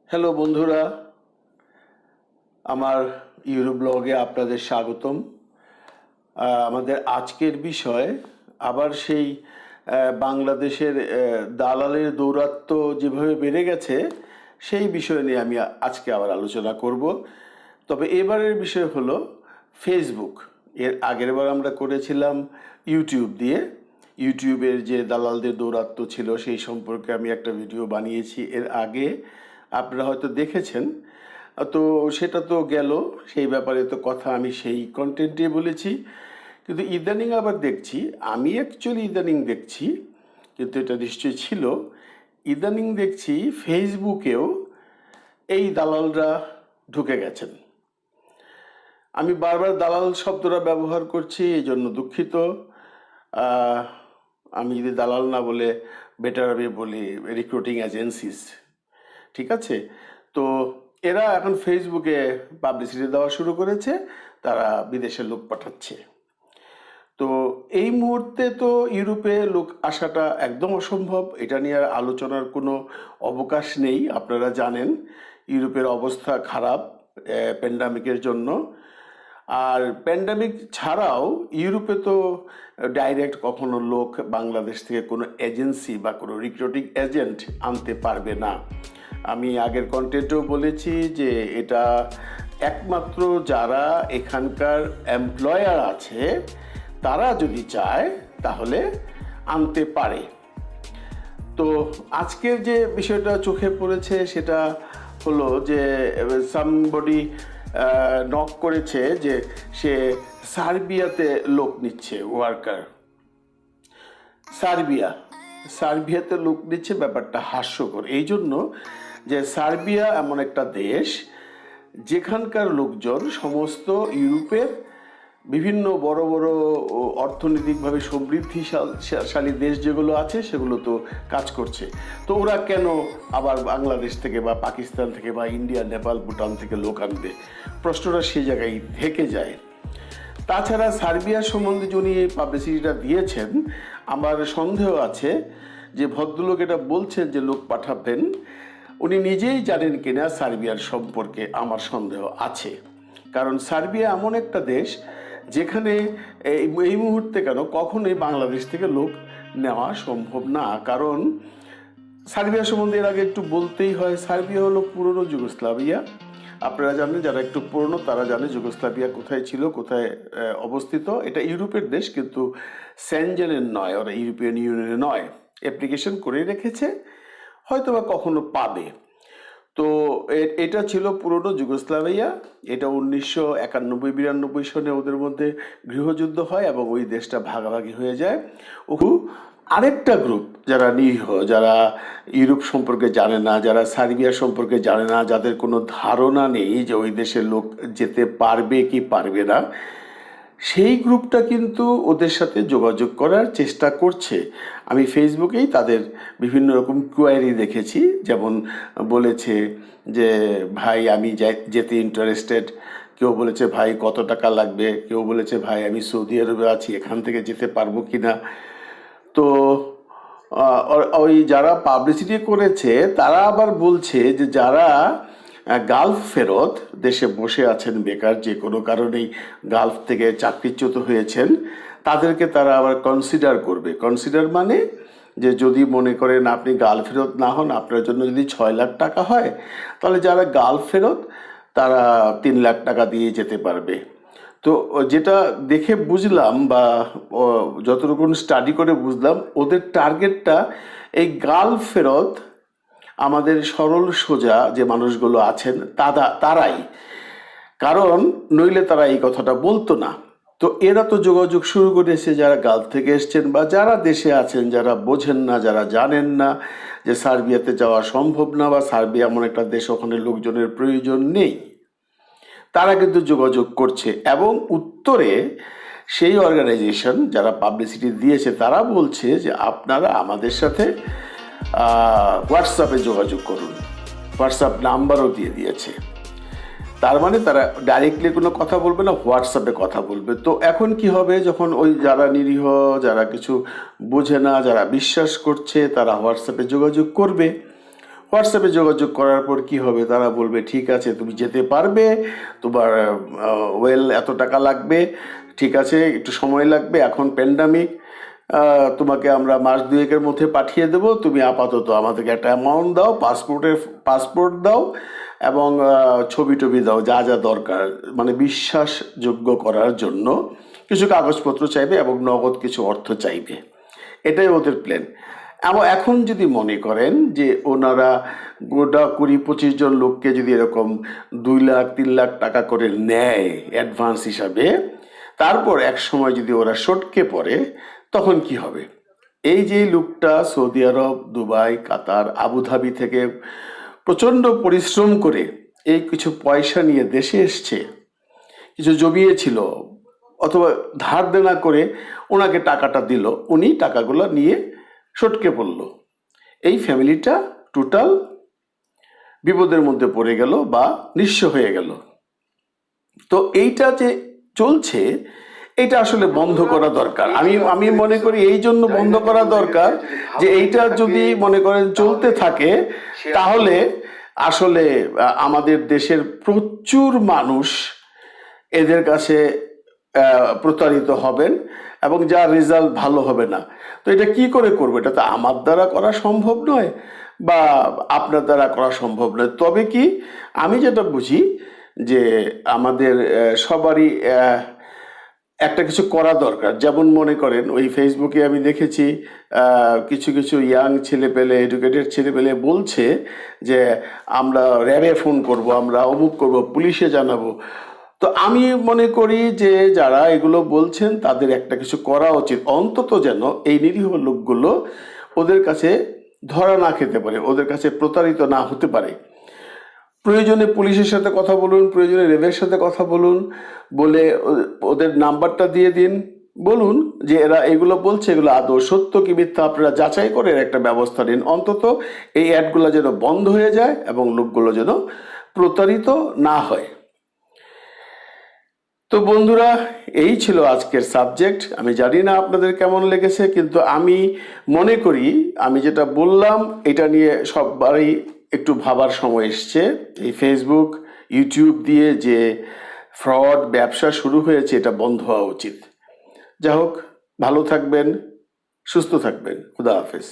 Hello বন্ধুরা, আমার Europe ব্লগে আপনাদের স্বাগতম। আমাদের আজকের বিষয় আবার সেই বাংলাদেশের দালালের দৌরাত্ম্য যেভাবে বেড়ে গেছে সেই বিষয় নিয়ে আমি আজকে আবার আলোচনা করব। তবে এবারের বিষয় হলো ফেসবুক। এর আগের বার আমরা করেছিলাম ইউটিউব দিয়ে। ইউটিউবের যে দালালদের দৌরাত্ম্য ছিল সেই সম্পর্কে আমি একটা ভিডিও বানিয়েছি এর আগে, আপনারা হয়তো দেখেছেন। তো সেটা তো গেল, সেই ব্যাপারে তো কথা আমি সেই কন্টেন্টে বলেছি। কিন্তু ইদানিং আবার দেখছি, আমি অ্যাকচুয়ালি ইদানিং দেখছি, কিন্তু এটা নিশ্চয়ই ছিল, ইদানিং দেখছি ফেসবুকেও এই দালালরা ঢুকে গেছেন। আমি বারবার দালাল শব্দটা ব্যবহার করছি, এই জন্য দুঃখিত। আহ, আমি যদি দালাল না বলে বেটার আমি বলি রিক্রুটিং এজেন্সিস, ঠিক আছে? তো এরা এখন ফেসবুকে পাবলিসিটি দেওয়া শুরু করেছে, তারা বিদেশে লোক পাঠাচ্ছে। তো এই মুহূর্তে তো ইউরোপে লোক আসাটা একদম অসম্ভব, এটা নিয়ে আর আলোচনার কোনো অবকাশ নেই। আপনারা জানেন ইউরোপের অবস্থা খারাপ প্যান্ডামিকের জন্য। আর প্যান্ডামিক ছাড়াও ইউরোপে তো ডাইরেক্ট কখনো লোক বাংলাদেশ থেকে কোনো এজেন্সি বা কোনো রিক্রুটিং এজেন্ট আনতে পারবে না। আমি আগের কন্টেন্টেও বলেছি যে এটা একমাত্র যারা এখানকার এমপ্লয়ার আছে তারা যদি চায় তাহলে আনতে পারে। তো আজকের যে বিষয়টা চোখে পড়েছে সেটা হলো যে সামবডি নক করেছে যে সে সার্বিয়াতে লোক নিচ্ছে, ওয়ার্কার। সার্বিয়াতে লোক নিচ্ছে, ব্যাপারটা হাস্যকর এই জন্য যে সার্বিয়া এমন একটা দেশ যেখানকার লোকজন সমস্ত ইউরোপের বিভিন্ন বড় বড় অর্থনৈতিকভাবে সমৃদ্ধিশালী দেশ যেগুলো আছে সেগুলো তো কাজ করছে। তো ওরা কেন আবার বাংলাদেশ থেকে বা পাকিস্তান থেকে বা ইন্ডিয়া, নেপাল, ভুটান থেকে লোক আনবে? প্রশ্নটা সেই জায়গায় থেকে যায়। তাছাড়া সার্বিয়া সম্বন্ধে যিনি পাবলিসিটিটা দিয়েছেন, আমার সন্দেহ আছে যে ভদ্রলোক এটা বলছেন যে লোক পাঠাবেন, উনি নিজেই জানেন কিনা সার্বিয়ার সম্পর্কে আমার সন্দেহ আছে। কারণ সার্বিয়া এমন একটা দেশ যেখানে এই মুহূর্তে কেন কখনোই বাংলাদেশ থেকে লোক নেওয়া সম্ভব না। কারণ সার্বিয়া সম্বন্ধে এর আগে একটু বলতেই হয়, সার্বিয়া হলো পুরনো যুগোস্লাভিয়া। আপনারা জানেন, যারা একটু পুরনো তারা জানে যুগোস্লাভিয়া কোথায় ছিল, কোথায় অবস্থিত। এটা ইউরোপের দেশ, কিন্তু সেনজেনের নয়, ওরা ইউরোপিয়ান ইউনিয়নে নয়। অ্যাপ্লিকেশন করে রেখেছে, হয়তো বা কখনো পাবে। তো এটা ছিল পুরনো যুগোস্লাভিয়া। এটা 1991-92 সনে ওদের মধ্যে গৃহযুদ্ধ হয় এবং ওই দেশটা ভাগাভাগি হয়ে যায়। আরেকটা গ্রুপ যারা নিরীহ, যারা ইউরোপ সম্পর্কে জানে না, যারা সার্বিয়া সম্পর্কে জানে না, যাদের কোনো ধারণা নেই যে ওই দেশের লোক যেতে পারবে কি পারবে না, সেই গ্রুপটা কিন্তু ওদের সাথে যোগাযোগ করার চেষ্টা করছে। আমি ফেসবুকেই তাদের বিভিন্ন রকম কোয়ারি দেখেছি, যেমন বলেছে যে ভাই আমি যেতে ইন্টারেস্টেড, কেউ বলেছে ভাই কত টাকা লাগবে, কেউ বলেছে ভাই আমি সৌদি আরবে আছি, এখান থেকে যেতে পারবো কি না। তো ওই যারা পাবলিসিটি করেছে তারা আবার বলছে যে যারা গালফ ফেরত দেশে বসে আছেন বেকার, যে কোনো কারণেই গালফ থেকে চাকরিচ্যুত হয়েছেন, তাদেরকে তারা আবার কনসিডার করবে। কনসিডার মানে যে যদি মনে করেন আপনি গালফ ফেরত না হন, আপনার জন্য যদি 6 লাখ টাকা হয়, তাহলে যারা গালফ ফেরত তারা 3 লাখ টাকা দিয়ে যেতে পারবে। তো যেটা দেখে বুঝলাম বা যতটুকু স্টাডি করে বুঝলাম, ওদের টার্গেটটা এই গালফ ফেরত আমাদের সরল সোজা যে মানুষগুলো আছেন তারাই। কারণ নইলে তারা এই কথাটা বলতো না। তো এরা তো যোগাযোগ শুরু করেছে যারা গালফ থেকে এসছেন বা যারা দেশে আছেন, যারা বোঝেন না, যারা জানেন না যে সার্বিয়াতে যাওয়া সম্ভব না বা সার্বিয়া এমন একটা দেশ ওখানে লোকজনের প্রয়োজন নেই, তারা কিন্তু যোগাযোগ করছে। এবং উত্তরে সেই অর্গানাইজেশন যারা পাবলিসিটি দিয়েছে তারা বলছে যে আপনারা আমাদের সাথে হোয়াটসঅ্যাপে যোগাযোগ করুন, হোয়াটসঅ্যাপ নাম্বারও দিয়ে দিয়েছে। তার মানে তারা ডাইরেক্টলি কোনো কথা বলবে না, হোয়াটসঅ্যাপে কথা বলবে। তো এখন কি হবে, যখন ওই যারা নিরীহ, যারা কিছু বোঝে না, যারা বিশ্বাস করছে, তারা হোয়াটসঅ্যাপে যোগাযোগ করবে। হোয়াটসঅ্যাপে যোগাযোগ করার পর কি হবে, তারা বলবে ঠিক আছে তুমি যেতে পারবে, তোমার এত টাকা লাগবে, ঠিক আছে একটু সময় লাগবে, এখন প্যান্ডামিক, তোমাকে আমরা মাস দুয়েকের মধ্যে পাঠিয়ে দেবো, তুমি আপাতত আমাদেরকে একটা অ্যামাউন্ট দাও, পাসপোর্ট দাও এবং ছবি টবি দাও, যা যা দরকার, মানে বিশ্বাসযোগ্য করার জন্য কিছু কাগজপত্র চাইবে এবং নগদ কিছু অর্থ চাইবে। এটাই ওদের প্ল্যান। এখন যদি মনে করেন যে ওনারা গোটা 20-25 জন লোককে যদি এরকম 2 লাখ 3 লাখ টাকা করে নেয় অ্যাডভান্স হিসাবে, তারপর এক সময় যদি ওরা সটকে পড়ে তখন কি হবে? এই যে লোকটা সৌদি আরব, দুবাই, কাতার, আবুধাবি থেকে প্রচণ্ড পরিশ্রম করে এই কিছু পয়সা নিয়ে দেশে এসছে, কিছু জমিয়েছিল অথবা ধার দেনা করে ওনাকে টাকাটা দিল, উনি টাকাগুলো নিয়ে সটকে পড়ল, এই ফ্যামিলিটা টোটাল বিপদের মধ্যে পড়ে গেল বা নিঃস্ব হয়ে গেল। তো এইটা যে চলছে, এটা আসলে বন্ধ করা দরকার। আমি মনে করি এই জন্য বন্ধ করা দরকার যে এইটা যদি মনে করেন চলতে থাকে তাহলে আসলে আমাদের দেশের প্রচুর মানুষ এদের কাছে প্রতারিত হবেন এবং যার রেজাল্ট ভালো হবে না। তো এটা কি করে করবে? এটা তো আমার দ্বারা করা সম্ভব নয় বা আপনার দ্বারা করা সম্ভব নয়। তবে কি আমি যেটা বুঝি যে আমাদের সবারই একটা কিছু করা দরকার। যেমন মনে করেন ওই ফেসবুকে আমি দেখেছি কিছু কিছু ইয়াং ছেলেপেলে, এডুকেটেড ছেলেপেলে বলছে যে আমরা র্যাবে ফোন করব, আমরা অমুক করব, পুলিশে জানাবো। তো আমি মনে করি যে যারা এগুলো বলছেন তাদের একটা কিছু করা উচিত, অন্তত যেন এই নিরীহ লোকগুলো ওদের কাছে ধরা না খেতে পারে, ওদের কাছে প্রতারিত না হতে পারে। প্রয়োজনে পুলিশের সাথে কথা বলুন, প্রয়োজনে র্যাবের সাথে কথা বলুন, বলে ওদের নাম্বারটা দিয়ে দিন, বলুন যে এরা এগুলো বলছে, এগুলো আদৌ সত্য কি মিথ্যা আপনারা যাচাই করে এর একটা ব্যবস্থা নিন। অন্তত এই অ্যাডগুলো যেন বন্ধ হয়ে যায় এবং লোকগুলো যেন প্রতারিত না হয়। তো বন্ধুরা, এই ছিল আজকের সাবজেক্ট। আমি জানি না আপনাদের কেমন লেগেছে, কিন্তু আমি মনে করি আমি যেটা বললাম এটা নিয়ে সবারই একটু ভাবার সময় এসছে। এই ফেসবুক, ইউটিউব দিয়ে যে ফ্রড ব্যবসা শুরু হয়েছে এটা বন্ধ হওয়া উচিত। যা হোক, ভালো থাকবেন, সুস্থ থাকবেন। খুদা হাফেজ।